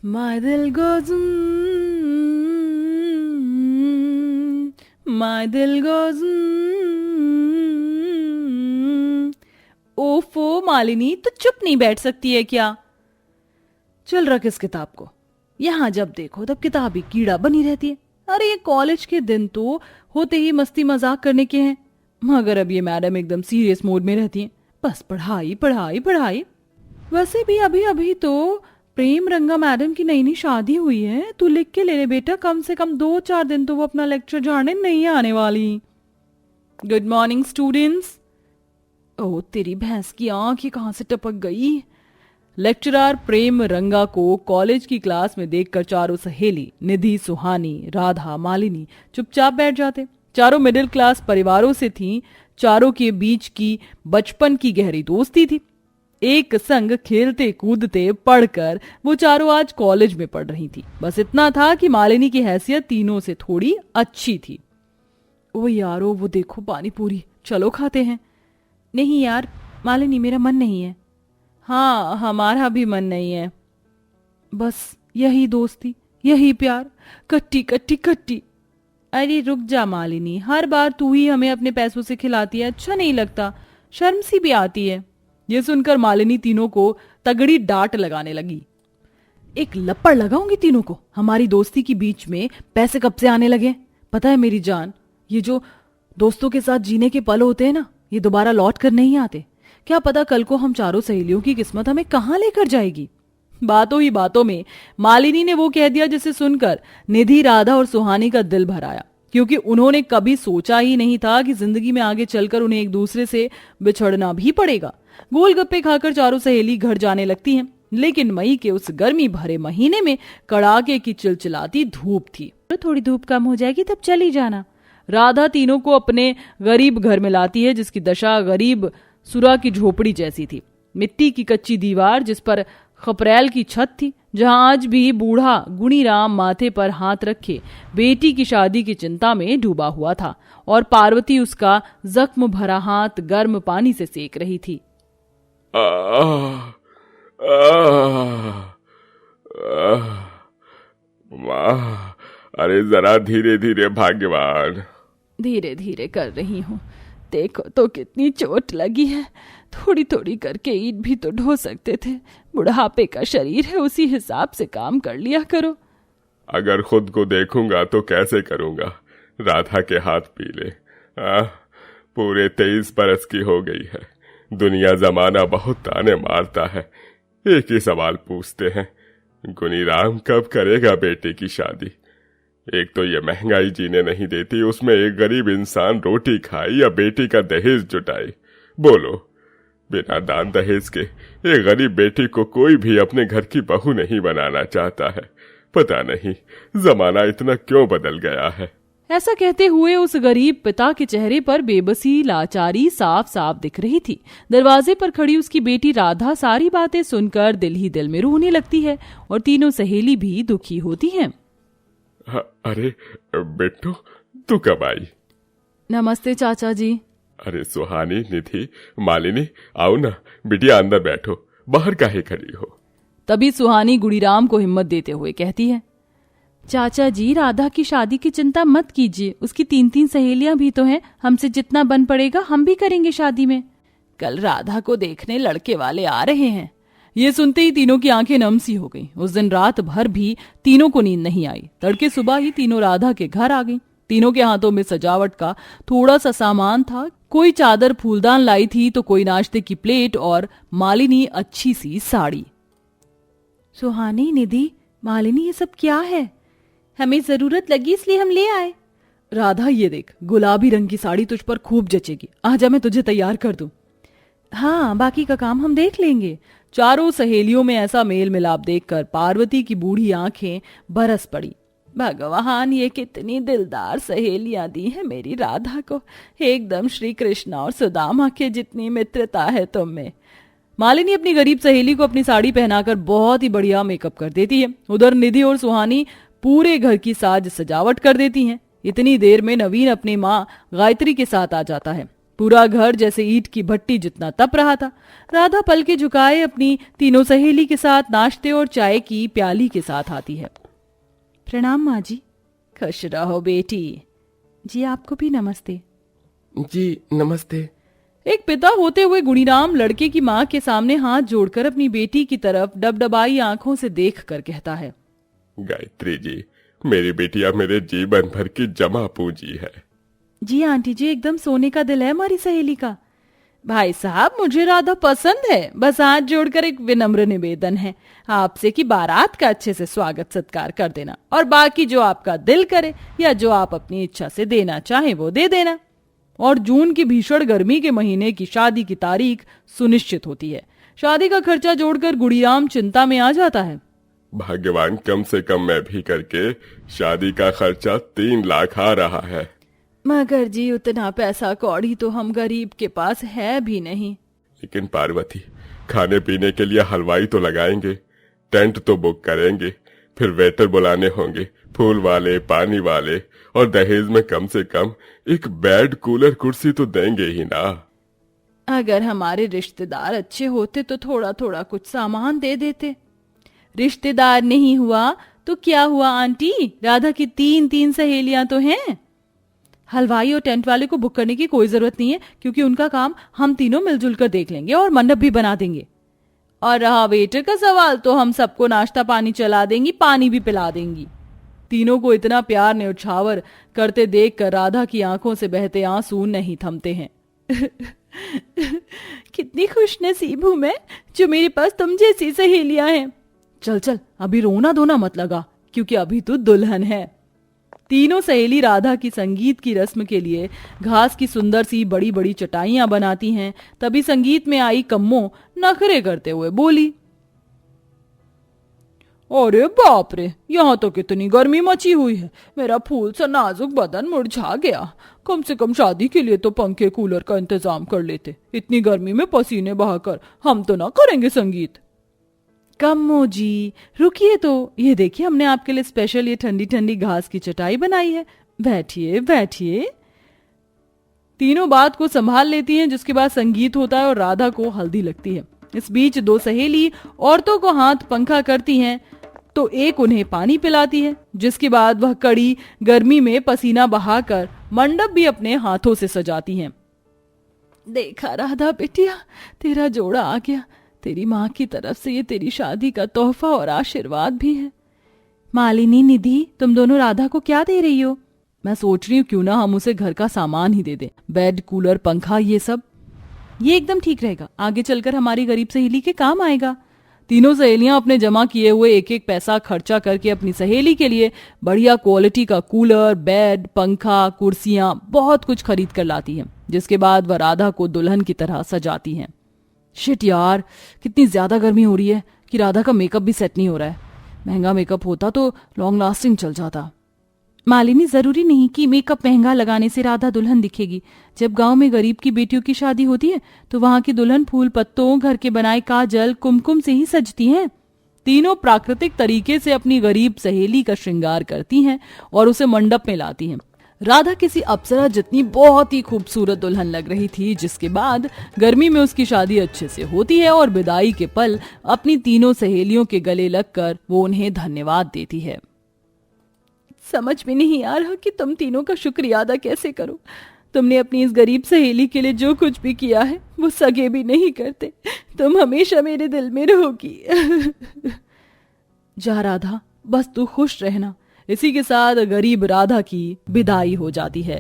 My दिल goes my दिल goes ओफो मालिनी, तो चुप नहीं बैठ सकती है क्या? चल रख इस किताब को। यहाँ जब देखो तब किताबी कीड़ा बनी रहती है। अरे ये कॉलेज के दिन तो होते ही मस्ती मजाक करने के हैं, मगर अब ये मैडम एकदम सीरियस मोड में रहती हैं। बस पढ़ाई पढ़ाई पढ़ाई। वैसे भी अभी अभी तो प्रेम रंगा मैडम की नई नई शादी हुई है। तू लिख के ले ले बेटा, कम से कम 2-4 दिन तो वो अपना लेक्चर झाड़ने नहीं आने वाली। Good morning students. ओ तेरी भैंस की आंख ही कहां से टपक गई। लेक्चरर प्रेम रंगा को कॉलेज की क्लास में देखकर चारों सहेली निधि, सुहानी, राधा, मालिनी चुपचाप बैठ जाते। चारों मिडिल क्लास परिवारों से थीं। चारों के बीच की बचपन की गहरी दोस्ती थी। एक संग खेलते कूदते पढ़कर वो चारों आज कॉलेज में पढ़ रही थी। बस इतना था कि मालिनी की हैसियत तीनों से थोड़ी अच्छी थी। ओ यारो वो देखो पानी पूरी, चलो खाते हैं। नहीं यार मालिनी, मेरा मन नहीं है। हाँ हमारा भी मन नहीं है। बस यही दोस्ती, यही प्यार, कट्टी कट्टी कट्टी। अरे रुक जा मालिनी, हर बार तू ही हमें अपने पैसों से खिलाती है, अच्छा नहीं लगता, शर्म सी भी आती है। ये सुनकर मालिनी तीनों को तगड़ी डांट लगाने लगी। एक लपड़ लगाऊंगी तीनों को। हमारी दोस्ती के बीच में पैसे कब से आने लगे? पता है मेरी जान, ये जो दोस्तों के साथ जीने के पल होते हैं ना, ये दोबारा लौट कर नहीं आते। क्या पता कल को हम चारों सहेलियों की किस्मत हमें कहां लेकर जाएगी। बातों ही बातों में मालिनी ने वो कह दिया जिसे सुनकर निधि, राधा और सुहानी का दिल भर आया, क्योंकि उन्होंने कभी सोचा ही नहीं था कि जिंदगी में आगे चलकर उन्हें एक दूसरे से बिछड़ना भी पड़ेगा। गोलगप्पे खाकर चारों सहेली घर जाने लगती हैं, लेकिन मई के उस गर्मी भरे महीने में कड़ाके की चिलचिलाती धूप थी। तो थोड़ी धूप कम हो जाएगी तब चली जाना। राधा तीनों को अपने गरीब घर में लाती है, जिसकी दशा गरीब सुरा की झोपड़ी जैसी थी। मिट्टी की कच्ची दीवार जिस पर खपरेल की छत थी, जहां आज भी बूढ़ा गुणीराम माथे पर हाथ रखे बेटी की शादी की चिंता में डूबा हुआ था, और पार्वती उसका जख्म भरा हाथ गर्म पानी से सेक रही थी। वाह, अरे जरा धीरे धीरे भाग्यवान। धीरे धीरे कर रही हूँ, देखो तो कितनी चोट लगी है। थोड़ी थोड़ी करके ईंट भी तो ढो सकते थे। बुढ़ापे का शरीर है, उसी हिसाब से काम कर लिया करो। अगर खुद को देखूंगा तो कैसे करूंगा? राधा के हाथ पीले। पूरे 23 बरस की हो गई है। दुनिया जमाना बहुत ताने मारता है। एक ही सवाल पूछते हैं, गुनीराम कब करेगा बेटे की शादी? एक तो ये महंगाई जीने नहीं देती, उसमें एक गरीब इंसान रोटी खाए या बेटी का दहेज जुटाए। बोलो, बिना दान दहेज के एक गरीब बेटी को कोई भी अपने घर की बहू नहीं बनाना चाहता है। पता नहीं जमाना इतना क्यों बदल गया है। ऐसा कहते हुए उस गरीब पिता के चेहरे पर बेबसी लाचारी साफ साफ दिख रही थी। दरवाजे पर खड़ी उसकी बेटी राधा सारी बातें सुनकर दिल ही दिल में रोने लगती है, और तीनों सहेली भी दुखी होती हैं। अरे बेटू, तू कब आई? नमस्ते चाचा जी। अरे सुहानी, निधि, मालिनी, आओ ना बिटिया, अंदर बैठो, बाहर काहे खड़ी हो? तभी सुहानी गुणीराम को हिम्मत देते हुए कहती है, चाचा जी राधा की शादी की चिंता मत कीजिए, उसकी 3-3 सहेलियां भी तो हैं। हमसे जितना बन पड़ेगा हम भी करेंगे शादी में। कल राधा को देखने लड़के वाले आ रहे हैं। ये सुनते ही तीनों की आंखें नम सी हो गईं। उस दिन रात भर भी तीनों को नींद नहीं आई। तड़के सुबह ही तीनों राधा के घर आ गईं। तीनों के हाथों में सजावट का थोड़ा सा सामान था। कोई चादर फूलदान लाई थी तो कोई नाश्ते की प्लेट और मालिनी अच्छी सी साड़ी। सुहानी, निधि, मालिनी, ये सब क्या है? हमें जरूरत लगी इसलिए हम ले आए। राधा, ये देख, गुलाबी रंग की साड़ी तुझ पर खूब जचेगी। आजा मैं तुझे तैयार कर दूं। हाँ, बाकी का काम हम देख लेंगे। चारों सहेलियों में ऐसा मेल मिलाप देखकर पार्वती की बूढ़ी आंखें बरस पड़ी। भगवान, ये कितनी दिलदार सहेलियां दी हैं मेरी राधा को। एकदम श्री कृष्ण और सुदामा के जितनी मित्रता है तुम में। मालिनी अपनी गरीब सहेली को अपनी साड़ी पहनाकर बहुत ही बढ़िया मेकअप कर देती है। उधर निधि और सुहानी पूरे घर की साज सजावट कर देती हैं। इतनी देर में नवीन अपनी माँ गायत्री के साथ आ जाता है। पूरा घर जैसे ईंट की भट्टी जितना तप रहा था। राधा पल के झुकाए अपनी तीनों सहेली के साथ नाश्ते और चाय की प्याली के साथ आती है। प्रणाम माँ जी। खुश रहो बेटी। जी आपको भी नमस्ते। जी नमस्ते। एक पिता होते हुए गुणीराम लड़के की माँ के सामने हाथ जोड़कर अपनी बेटी की तरफ डबडबाई आंखों से देखकर कहता है, गायत्री जी, मेरी बेटिया मेरे जीवन भर की जमा पूंजी है। जी आंटी जी, एकदम सोने का दिल है हमारी सहेली का। भाई साहब, मुझे राधा पसंद है, बस हाथ जोड़कर एक विनम्र निवेदन है आपसे कि बारात का अच्छे से स्वागत सत्कार कर देना और बाकी जो आपका दिल करे या जो आप अपनी इच्छा से देना चाहें वो दे देना। और जून की भीषण गर्मी के महीने की शादी की तारीख सुनिश्चित होती है। शादी का खर्चा जोड़कर गुड़ीराम चिंता में आ जाता है। भगवान, कम से कम मैं भी करके शादी का खर्चा 3 लाख आ रहा है। मगर जी उतना पैसा कौड़ी तो हम गरीब के पास है भी नहीं। लेकिन पार्वती, खाने पीने के लिए हलवाई तो लगाएंगे, टेंट तो बुक करेंगे, फिर वेटर बुलाने होंगे, फूल वाले, पानी वाले, और दहेज में कम से कम एक बेड, कूलर, कुर्सी तो देंगे ही ना। अगर हमारे रिश्तेदार अच्छे होते तो थोड़ा थोड़ा कुछ सामान दे देते। रिश्तेदार नहीं हुआ तो क्या हुआ आंटी, राधा की 3 सहेलियां तो हैं। हलवाई और टेंट वाले को बुक करने की कोई जरूरत नहीं है, क्योंकि उनका काम हम तीनों मिलजुल कर देख लेंगे और मंडप भी बना देंगे। और रहा वेटर का सवाल, तो हम सबको नाश्ता पानी चला देंगी, पानी भी पिला देंगी। तीनों को इतना प्यार न्यौछावर करते देखकर राधा की आंखों से बहते आंसू नहीं थमते हैं। कितनी खुशनसीब हूं मैं जो मेरे पास तुम जैसी सहेलियां हैं। चल चल, अभी रोना धोना मत लगा, क्योंकि अभी तो दुल्हन है। तीनों सहेली राधा की संगीत की रस्म के लिए घास की सुंदर सी बड़ी बड़ी चटाइयां बनाती हैं। तभी संगीत में आई कम्मो नखरे करते हुए बोली, अरे बाप रे, यहाँ तो कितनी गर्मी मची हुई है, मेरा फूल सा नाजुक बदन मुरझा गया। कम से कम शादी के लिए तो पंखे कूलर का इंतजाम कर लेते, इतनी गर्मी में पसीने बहाकर हम तो ना करेंगे संगीत। कम्मो जी रुकिए तो, ये देखिए हमने आपके लिए स्पेशल ये ठंडी ठंडी घास की चटाई बनाई है, बैठिए बैठिए। तीनों बात को संभाल लेती हैं, जिसके बाद संगीत होता है और राधा को हल्दी लगती है। इस बीच 2 सहेली औरतों को हाथ पंखा करती हैं, तो एक उन्हें पानी पिलाती है, जिसके बाद वह कड़ी गर्मी में पसीना बहाकर मंडप भी अपने हाथों से सजाती हैं। देखा राधा बेटिया, तेरा जोड़ा आ गया। तेरी माँ की तरफ से ये तेरी शादी का तोहफा और आशीर्वाद भी है। मालिनी, निधि, तुम दोनों राधा को क्या दे रही हो? मैं सोच रही हूँ क्यों ना हम उसे घर का सामान ही दे दें, बेड, कूलर, पंखा, ये सब। ये एकदम ठीक रहेगा, आगे चलकर हमारी गरीब सहेली के काम आएगा। तीनों सहेलियां अपने जमा किए हुए एक एक पैसा खर्चा करके अपनी सहेली के लिए बढ़िया क्वालिटी का कूलर, बेड, पंखा, कुर्सियां, बहुत कुछ खरीद कर लाती हैं, जिसके बाद वह राधा को दुल्हन की तरह सजाती हैं। शिट यार, कितनी ज्यादा गर्मी हो रही है कि राधा का मेकअप भी सेट नहीं हो रहा है। महंगा मेकअप होता तो लॉन्ग लास्टिंग चल जाता। मालिनी, जरूरी नहीं कि मेकअप महंगा लगाने से राधा दुल्हन दिखेगी। जब गांव में गरीब की बेटियों की शादी होती है तो वहां की दुल्हन फूल पत्तों, घर के बनाए काजल, कुमकुम से ही सजती हैं। तीनों प्राकृतिक तरीके से अपनी गरीब सहेली का श्रृंगार करती हैं और उसे मंडप में लाती हैं। राधा किसी अप्सरा जितनी बहुत ही खूबसूरत दुल्हन लग रही थी, जिसके बाद गर्मी में उसकी शादी अच्छे से होती है और विदाई के पल अपनी तीनों सहेलियों के गले लगकर वो उन्हें धन्यवाद देती है। समझ में नहीं आ रहा कि तुम तीनों का शुक्रिया अदा कैसे करूं। तुमने अपनी इस गरीब सहेली के लिए जो कुछ भी किया है वो सगे भी नहीं करते। तुम हमेशा मेरे दिल में रहोगी। जा राधा, बस तू खुश रहना। इसी के साथ गरीब राधा की विदाई हो जाती है।